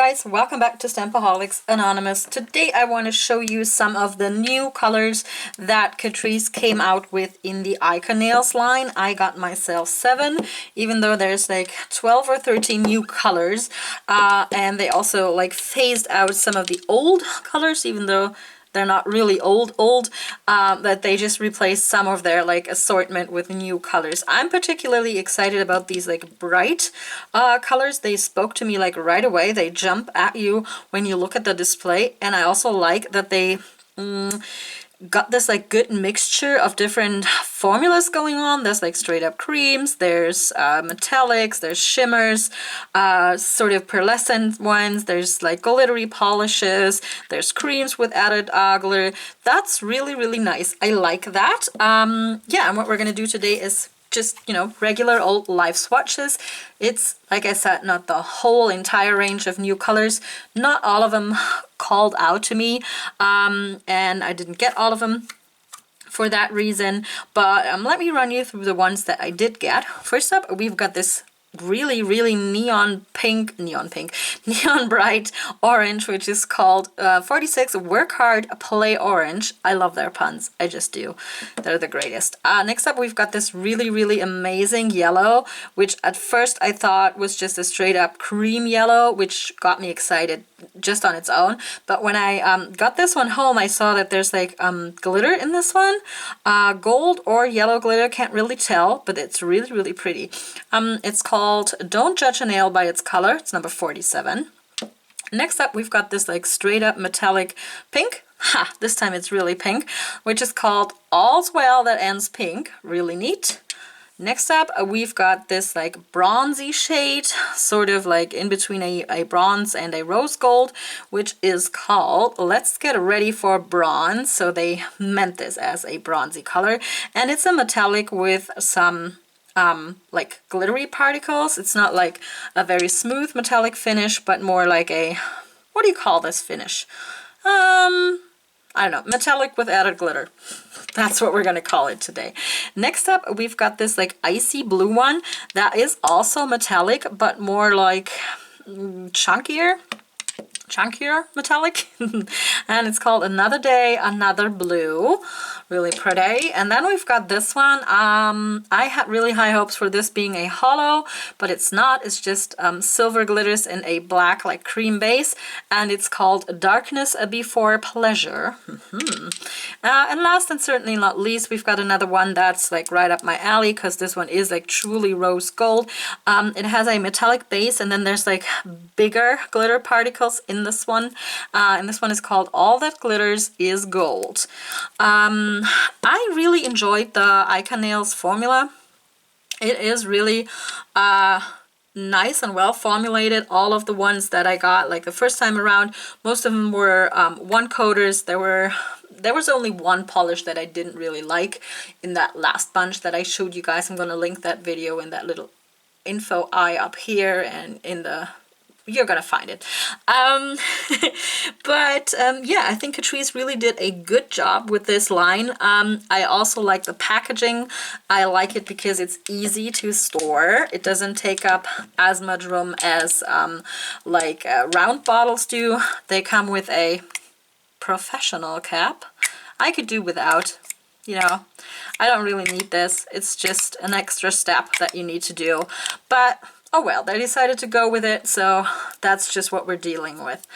guys, welcome back to Stampaholics Anonymous. Today I want to show you some of the new colors that Catrice came out with in the ICONails line. I got myself 7, even though there's like 12 or 13 new colors. And they also like phased out some of the old colors, even though they're not really old, that they just replaced some of their like assortment with new colors. I'm particularly excited about these like bright colors. They spoke to me like right away. They jump at you when you look at the display, and I also like that they got this like good mixture of different formulas going on. There's like straight up creams, there's metallics, there's shimmers, sort of pearlescent ones, there's like glittery polishes, there's creams with added glitter. That's really nice. I like that. Yeah, and what we're gonna do today is just, you know, regular old live swatches. It's, like I said, not the whole entire range of new colors. Not all of them called out to me, and I didn't get all of them for that reason. But let me run you through the ones that I did get. First up, we've got this really neon bright orange, which is called 46 Work Hard Play Orange. I love their puns, I just do. They're the greatest. Next up, we've got this really amazing yellow, which at first I thought was just a straight up cream yellow, which got me excited just on its own. But when I got this one home, I saw that there's like glitter in this one, gold or yellow glitter, can't really tell, but it's really pretty. It's called Don't Judge a Nail by Its Color. It's number 47. Next up, we've got this like straight up metallic pink. This time it's really pink, which is called All's Well That Ends Pink. Really neat. Next up, we've got this like bronzy shade, sort of like in between a bronze and a rose gold, which is called Let's Get Ready for Bronze. So they meant this as a bronzy color, and it's a metallic with some like glittery particles. It's not like a very smooth metallic finish, but more like a, what do you call this finish? I don't know, metallic with added glitter. That's what we're gonna call it today. Next up, we've got this like icy blue one that is also metallic, but more like chunkier metallic. And it's called Another Day, Another Blue. Really pretty. And then we've got this one. I had really high hopes for this being a hollow, but it's not. It's just silver glitters in a black like cream base, and it's called Darkness Before Pleasure. And last and certainly not least, we've got another one that's like right up my alley, because this one is like truly rose gold. It has a metallic base, and then there's like bigger glitter particles in this one, and this one is called All That Glitters Is Gold. I really enjoyed the ICONails formula. It is really nice and well formulated. All of the ones that I got like the first time around, most of them were one coaters. There was only one polish that I didn't really like in that last bunch that I showed you guys. I'm gonna link that video in that little info eye up here, and in the, you're gonna find it. Yeah, I think Catrice really did a good job with this line. I also like the packaging. I like it because it's easy to store. It doesn't take up as much room as like round bottles do. They come with a professional cap. I could do without. You know, I don't really need this. It's just an extra step that you need to do. But oh well, they decided to go with it, so that's just what we're dealing with.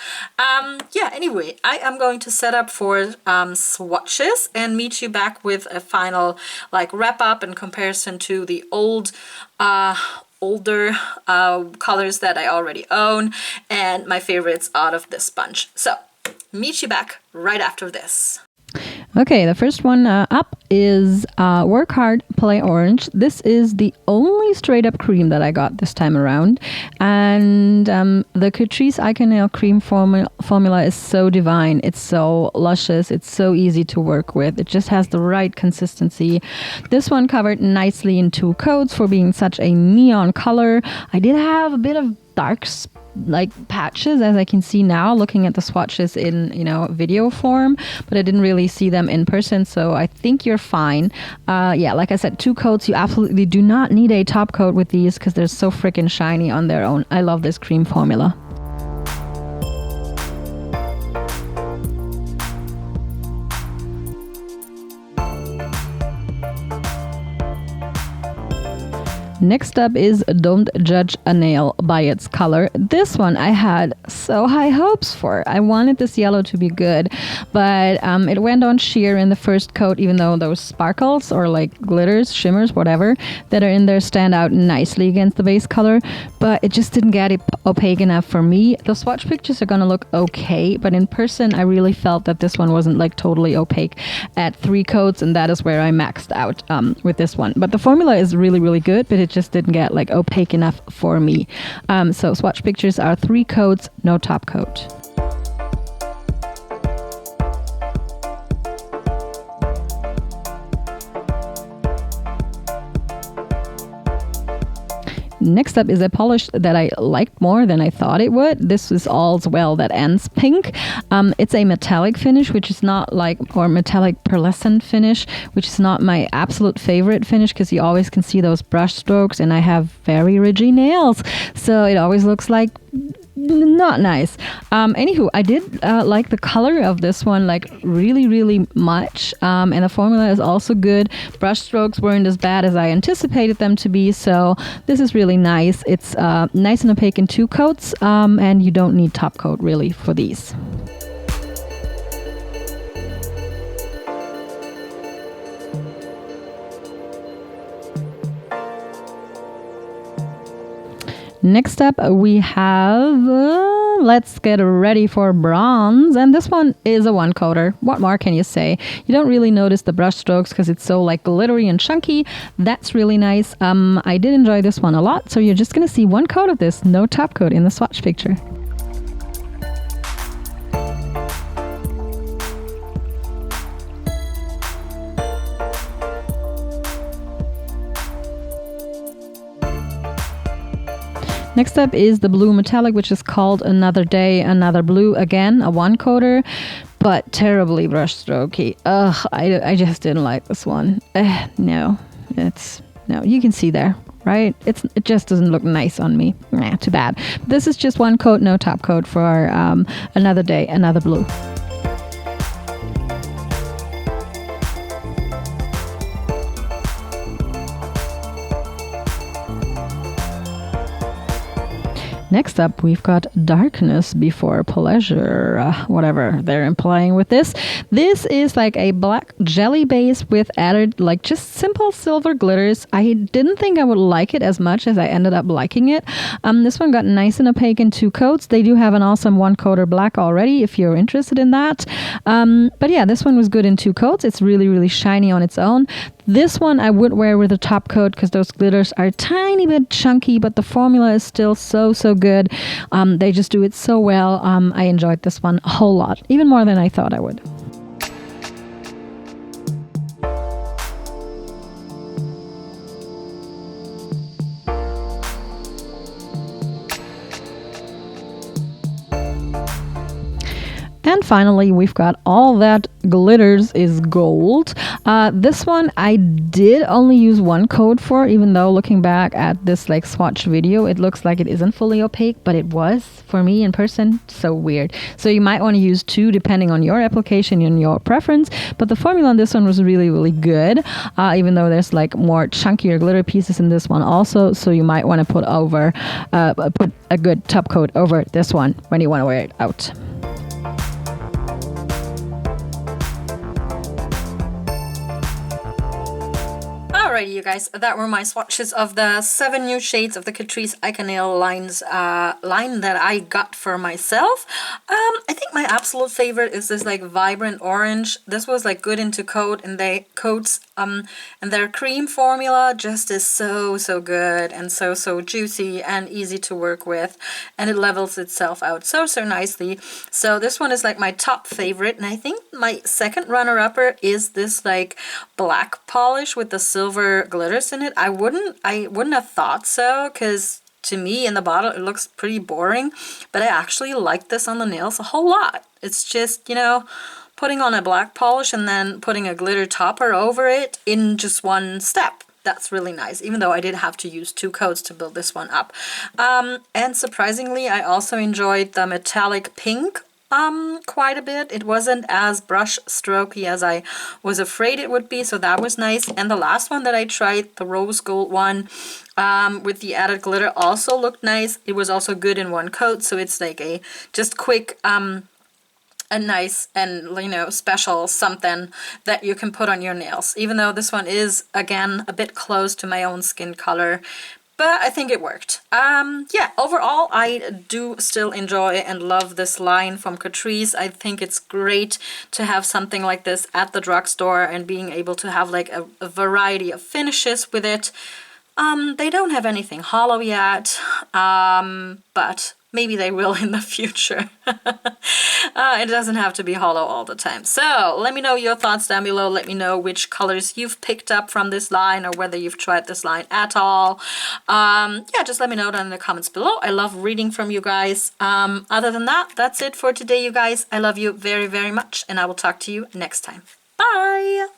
Yeah, anyway, I am going to set up for swatches and meet you back with a final like wrap up in comparison to the older colors that I already own, and my favorites out of this bunch. So meet you back right after this. Okay, the first one up is Work Hard Play Orange. This is the only straight up cream that I got this time around, and the Catrice ICONail cream formula is so divine. It's so luscious, it's so easy to work with. It just has the right consistency. This one covered nicely in 2 coats for being such a neon color. I did have a bit of dark like patches, as I can see now looking at the swatches in, you know, video form, but I didn't really see them in person, so I think you're fine. Yeah, like I said, 2 coats. You absolutely do not need a top coat with these because they're so freaking shiny on their own. I love this cream formula. Next up is Don't Judge a Nail by its color. This one I had so high hopes for. I wanted this yellow to be good, but it went on sheer in the first coat, even though those sparkles or like glitters, shimmers, whatever, that are in there stand out nicely against the base color, but it just didn't get opaque enough for me. The swatch pictures are gonna look okay, but in person I really felt that this one wasn't like totally opaque at 3 coats, and that is where I maxed out with this one. But the formula is really, really good, but it just didn't get like opaque enough for me. So swatch pictures are 3 coats, no top coat. Next up is a polish that I liked more than I thought it would. This is All's Well That Ends pink. It's a metallic finish, which is not like, or metallic pearlescent finish, which is not my absolute favorite finish because you always can see those brush strokes, and I have very ridgy nails, so it always looks like not nice. Anywho, I did like the color of this one like really, really much, and the formula is also good. Brush strokes weren't as bad as I anticipated them to be, so this is really nice. It's nice and opaque in 2 coats, and you don't need top coat really for these. Next up we have let's get ready for bronze, and this one is a 1 coater. What more can you say? You don't really notice the brush strokes because it's so like glittery and chunky. That's really nice. I did enjoy this one a lot, so you're just gonna see 1 coat of this, no top coat in the swatch picture. Next up is the blue metallic, which is called Another Day, Another Blue. Again, a 1 coater, but terribly brush strokey. Ugh, I just didn't like this one. No, you can see there, right? It just doesn't look nice on me. Nah, too bad. This is just 1 coat, no top coat for Another Day, Another Blue. Next up, we've got Darkness Before Pleasure, whatever they're implying with this. This is like a black jelly base with added like just simple silver glitters. I didn't think I would like it as much as I ended up liking it. This one got nice and opaque in 2 coats. They do have an awesome 1 coater black already if you're interested in that. But yeah, this one was good in 2 coats. It's really, really shiny on its own. This one I would wear with a top coat because those glitters are a tiny bit chunky, but the formula is still so good. They just do it so well. I enjoyed this one a whole lot, even more than I thought I would. And finally, we've got All That Glitters is Gold. This one I did only use 1 coat for, even though looking back at this like swatch video, it looks like it isn't fully opaque, but it was for me in person. So weird. So you might want to use 2 depending on your application and your preference. But the formula on this one was really, really good, even though there's like more chunkier glitter pieces in this one also. So you might want to put a good top coat over this one when you want to wear it out. Alrighty, you guys, that were my swatches of the 7 new shades of the Catrice ICOnails line that I got for myself. I think my absolute favorite is this like vibrant orange. This was like good into coat, and they coats and their cream formula just is so good and so juicy and easy to work with, and it levels itself out so nicely. So this one is like my top favorite, and I think my second runner-upper is this like black polish with the silver glitters in it. I wouldn't have thought so, because to me in the bottle it looks pretty boring, but I actually like this on the nails a whole lot. It's just, you know, putting on a black polish and then putting a glitter topper over it in just one step. That's really nice, even though I did have to use 2 coats to build this one up. And surprisingly, I also enjoyed the metallic pink quite a bit. It wasn't as brush strokey as I was afraid it would be, so that was nice. And the last one that I tried, the rose gold one, with the added glitter, also looked nice. It was also good in one coat, so it's like a just quick a nice and, you know, special something that you can put on your nails, even though this one is again a bit close to my own skin color, but I think it worked. Yeah, overall I do still enjoy and love this line from Catrice. I think it's great to have something like this at the drugstore and being able to have like a variety of finishes with it. They don't have anything hollow yet, but maybe they will in the future. It doesn't have to be hollow all the time. So let me know your thoughts down below. Let me know which colors you've picked up from this line or whether you've tried this line at all. Yeah, just let me know down in the comments below. I love reading from you guys. Other than that, that's it for today, you guys. I love you very, very much, and I will talk to you next time. Bye!